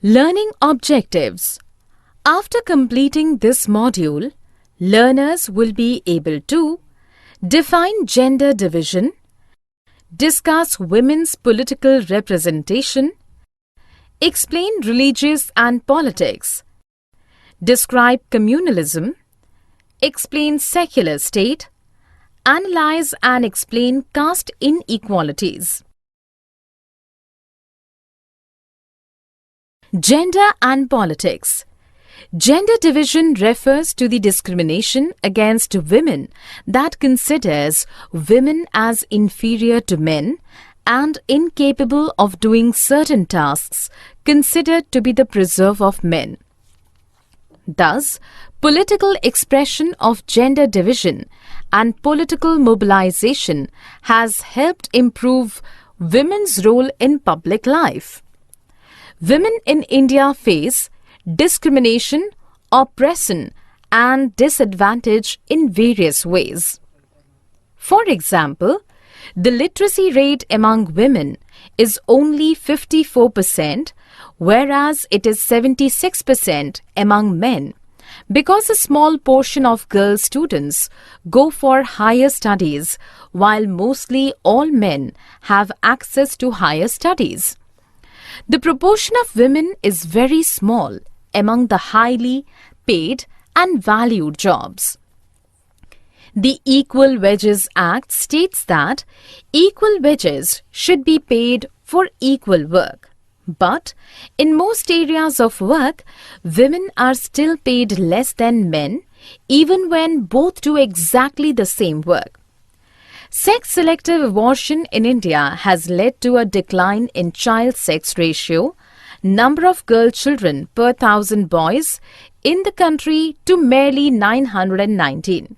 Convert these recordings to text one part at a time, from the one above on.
Learning objectives. After completing this module, learners will be able to define gender division, discuss women's political representation, explain religious and politics, describe communalism, explain secular state, analyze and explain caste inequalities. Gender and politics. Gender division refers to the discrimination against women that considers women as inferior to men and incapable of doing certain tasks considered to be the preserve of men. Thus, political expression of gender division and political mobilization has helped improve women's role in public life. Women in India face discrimination, oppression, and disadvantage in various ways. For example, the literacy rate among women is only 54%, whereas it is 76% among men, because a small portion of girl students go for higher studies, while mostly all men have access to higher studies. The proportion of women is very small among the highly paid and valued jobs. The Equal Wages Act states that equal wages should be paid for equal work. But in most areas of work, women are still paid less than men, even when both do exactly the same work. Sex-selective abortion in India has led to a decline in child-sex ratio, number of girl children per 1,000 boys in the country to merely 919.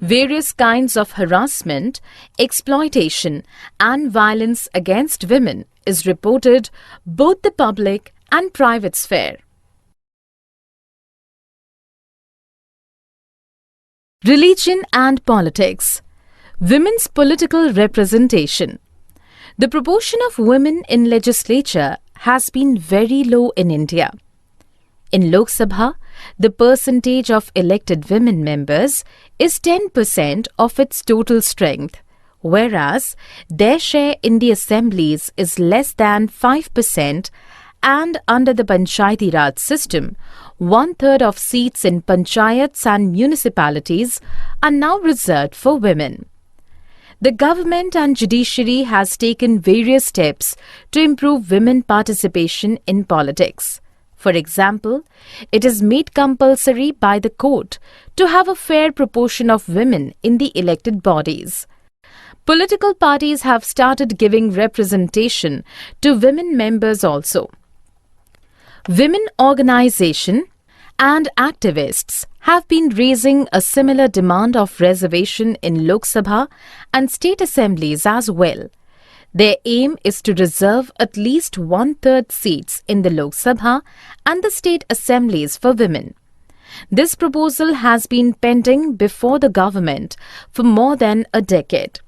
Various kinds of harassment, exploitation and violence against women is reported both the public and private sphere. Religion and politics. Women's political representation. The proportion of women in legislature has been very low in India. In Lok Sabha, the percentage of elected women members is 10% of its total strength, whereas their share in the assemblies is less than 5%, and under the Panchayati Raj system, 1/3 of seats in panchayats and municipalities are now reserved for women. The government and judiciary has taken various steps to improve women participation in politics. For example, it is made compulsory by the court to have a fair proportion of women in the elected bodies. Political parties have started giving representation to women members also. Women organization and activists have been raising a similar demand of reservation in Lok Sabha and state assemblies as well. Their aim is to reserve at least 1/3 seats in the Lok Sabha and the state assemblies for women. This proposal has been pending before the government for more than a decade.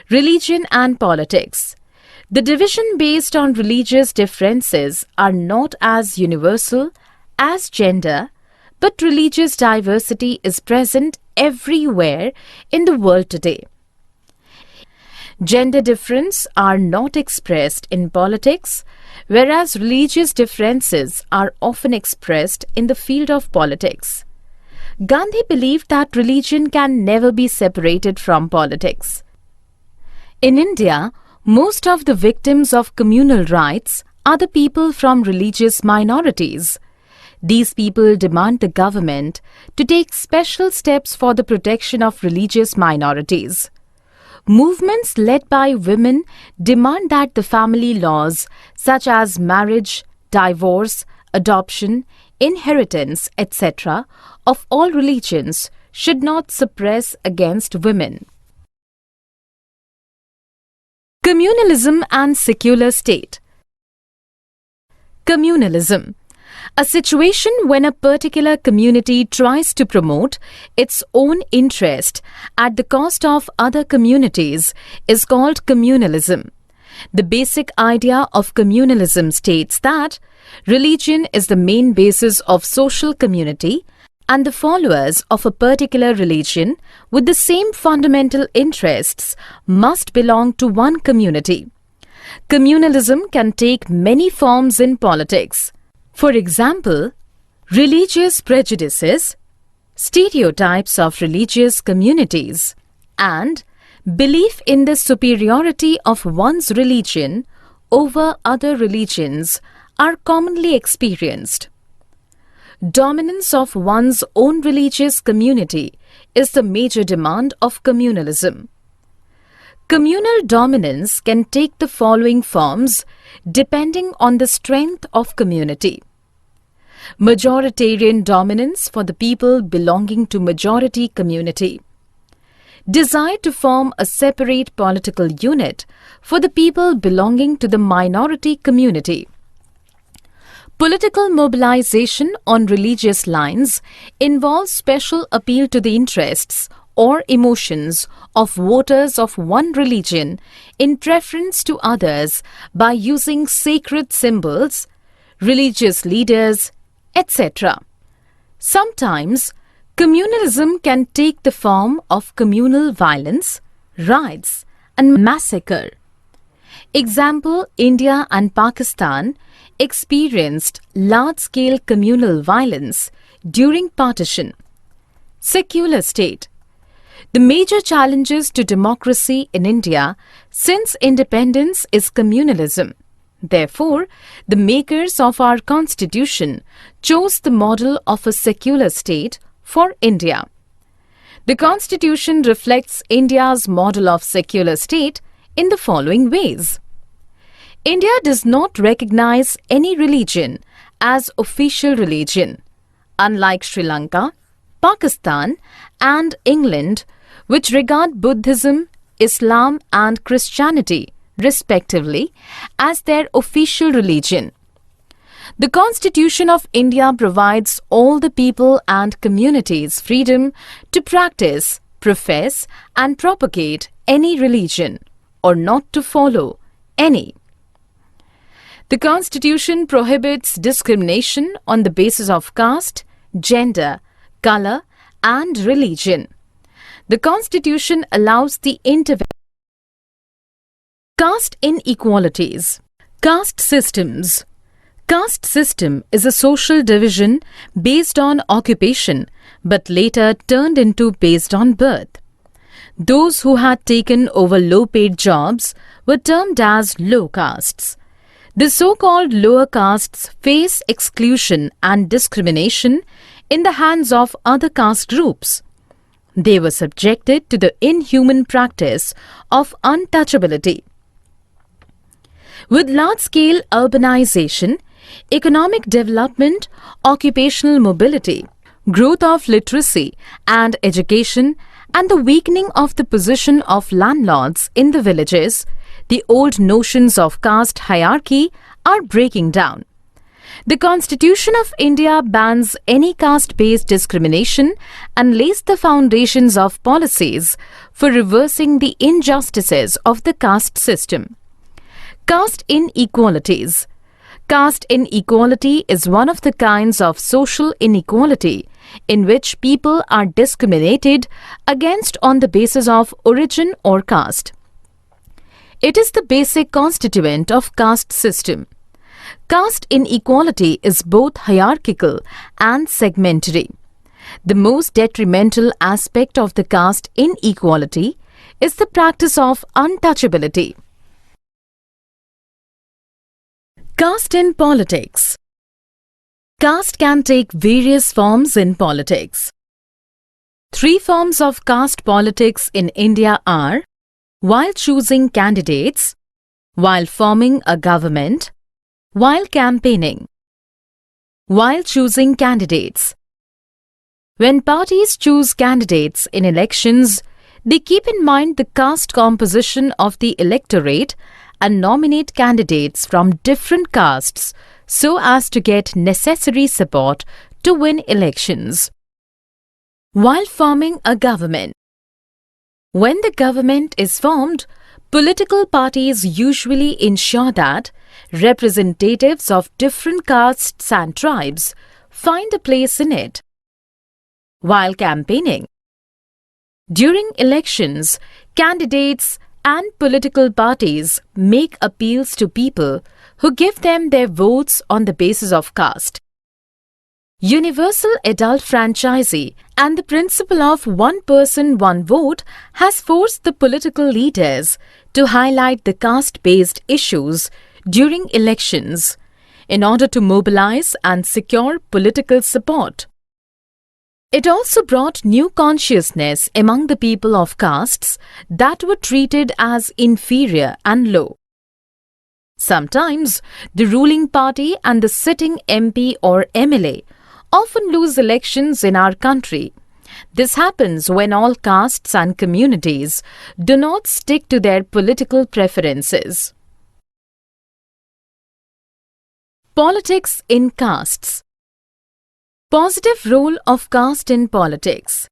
Religion and politics. The division based on religious differences are not as universal as gender, but religious diversity is present everywhere in the world today. Gender differences are not expressed in politics, whereas religious differences are often expressed in the field of politics. Gandhi believed that religion can never be separated from politics. In India, most of the victims of communal rights are the people from religious minorities. These people demand the government to take special steps for the protection of religious minorities. Movements led by women demand that the family laws such as marriage, divorce, adoption, inheritance, etc. of all religions should not suppress against women. Communalism and secular state. Communalism. A situation when a particular community tries to promote its own interest at the cost of other communities is called communalism. The basic idea of communalism states that religion is the main basis of social community, and the followers of a particular religion with the same fundamental interests must belong to one community. Communalism can take many forms in politics. For example, religious prejudices, stereotypes of religious communities, and belief in the superiority of one's religion over other religions are commonly experienced. Dominance of one's own religious community is the major demand of communalism. Communal dominance can take the following forms depending on the strength of community. Majoritarian dominance for the people belonging to majority community. Desire to form a separate political unit for the people belonging to the minority community. Political mobilization on religious lines involves special appeal to the interests or emotions of voters of one religion in preference to others by using sacred symbols, religious leaders, etc. Sometimes, communalism can take the form of communal violence, riots, and massacre. Example, India and Pakistan experienced large-scale communal violence during partition. Secular state. The major challenges to democracy in India since independence is communalism. Therefore, the makers of our constitution chose the model of a secular state for India. The constitution reflects India's model of secular state in the following ways. India does not recognize any religion as official religion, unlike Sri Lanka, Pakistan, and England, which regard Buddhism, Islam, and Christianity, respectively, as their official religion. The Constitution of India provides all the people and communities freedom to practice, profess, and propagate any religion, or not to follow any. The Constitution prohibits discrimination on the basis of caste, gender, color, and religion. The Constitution allows the intervention. Caste inequalities. Caste systems. Caste system is a social division based on occupation but later turned into based on birth. Those who had taken over low-paid jobs were termed as low castes. The so-called lower castes face exclusion and discrimination in the hands of other caste groups. They were subjected to the inhuman practice of untouchability. With large-scale urbanization, economic development, occupational mobility, growth of literacy and education, and the weakening of the position of landlords in the villages, the old notions of caste hierarchy are breaking down. The Constitution of India bans any caste-based discrimination and lays the foundations of policies for reversing the injustices of the caste system. Caste inequalities. Caste inequality is one of the kinds of social inequality in which people are discriminated against on the basis of origin or caste. It is the basic constituent of caste system. Caste inequality is both hierarchical and segmentary. The most detrimental aspect of the caste inequality is the practice of untouchability. Caste in politics. Caste can take various forms in politics. Three forms of caste politics in India are while choosing candidates, while forming a government, while campaigning. While choosing candidates. When parties choose candidates in elections, they keep in mind the caste composition of the electorate and nominate candidates from different castes so as to get necessary support to win elections. While forming a government, when the government is formed, political parties usually ensure that representatives of different castes and tribes find a place in it. While campaigning, during elections, candidates and political parties make appeals to people who give them their votes on the basis of caste. Universal adult franchise and the principle of one person, one vote has forced the political leaders to highlight the caste-based issues during elections in order to mobilize and secure political support. It also brought new consciousness among the people of castes that were treated as inferior and low. Sometimes, the ruling party and the sitting MP or MLA often lose elections in our country. This happens when all castes and communities do not stick to their political preferences. Politics in castes. Positive role of caste in politics.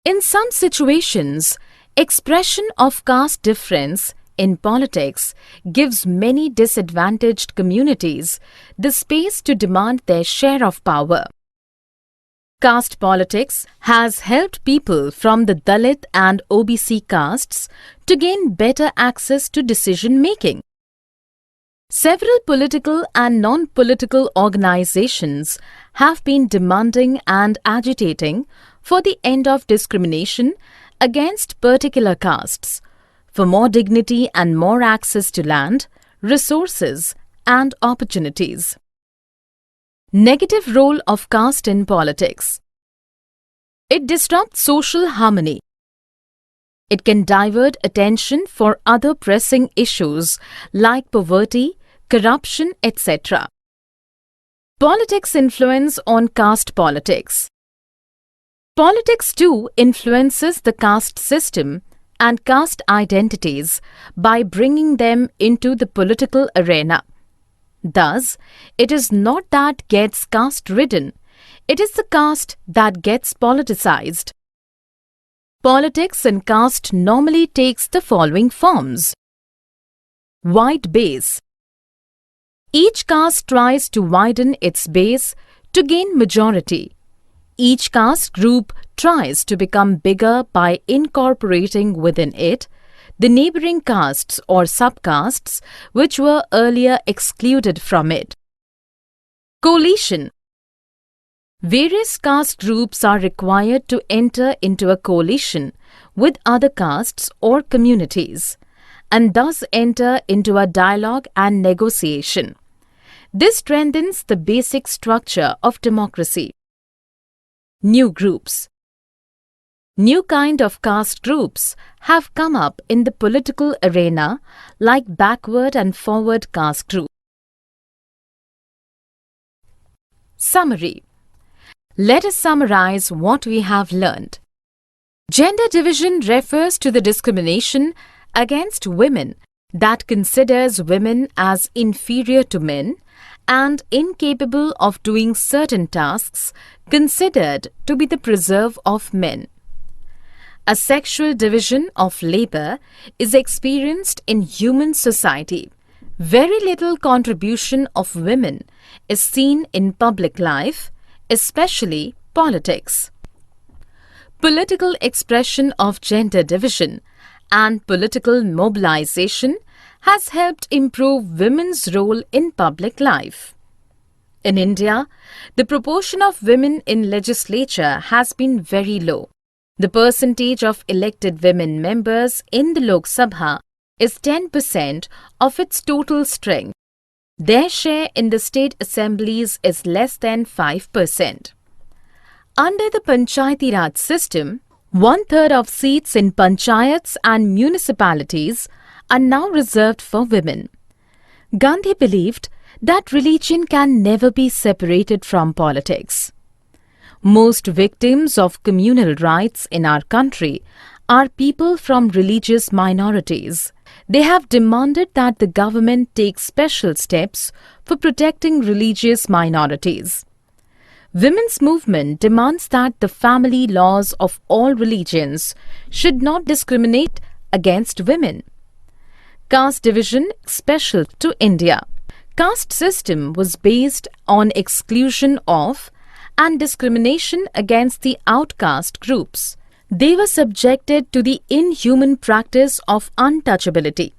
In some situations, expression of caste difference in politics gives many disadvantaged communities the space to demand their share of power. Caste politics has helped people from the Dalit and OBC castes to gain better access to decision-making. Several political and non-political organizations have been demanding and agitating for the end of discrimination against particular castes, for more dignity and more access to land, resources, and opportunities. Negative role of caste in politics. It disrupts social harmony. It can divert attention for other pressing issues like poverty, corruption, etc. Politics influence on caste politics. Politics too influences the caste system and caste identities by bringing them into the political arena. Thus, it is not that gets caste-ridden, it is the caste that gets politicized. Politics in caste normally takes the following forms. Wide base. Each caste tries to widen its base to gain majority. Each caste group tries to become bigger by incorporating within it the neighboring castes or subcastes which were earlier excluded from it. Coalition. Various caste groups are required to enter into a coalition with other castes or communities and thus enter into a dialogue and negotiation. This strengthens the basic structure of democracy. New groups. New kind of caste groups have come up in the political arena like backward and forward caste groups. Summary. Let us summarize what we have learned. Gender division refers to the discrimination against women that considers women as inferior to men and incapable of doing certain tasks considered to be the preserve of men. A sexual division of labor is experienced in human society. Very little contribution of women is seen in public life, especially politics. Political expression of gender division and political mobilization has helped improve women's role in public life. In India, the proportion of women in legislature has been very low. The percentage of elected women members in the Lok Sabha is 10% of its total strength. Their share in the state assemblies is less than 5%. Under the Panchayati Raj system, 1/3 of seats in panchayats and municipalities are now reserved for women. Gandhi believed that religion can never be separated from politics. Most victims of communal rights in our country are people from religious minorities. They have demanded that the government take special steps for protecting religious minorities. Women's movement demands that the family laws of all religions should not discriminate against women. Caste division special to India. Caste system was based on exclusion of and discrimination against the outcast groups. They were subjected to the inhuman practice of untouchability.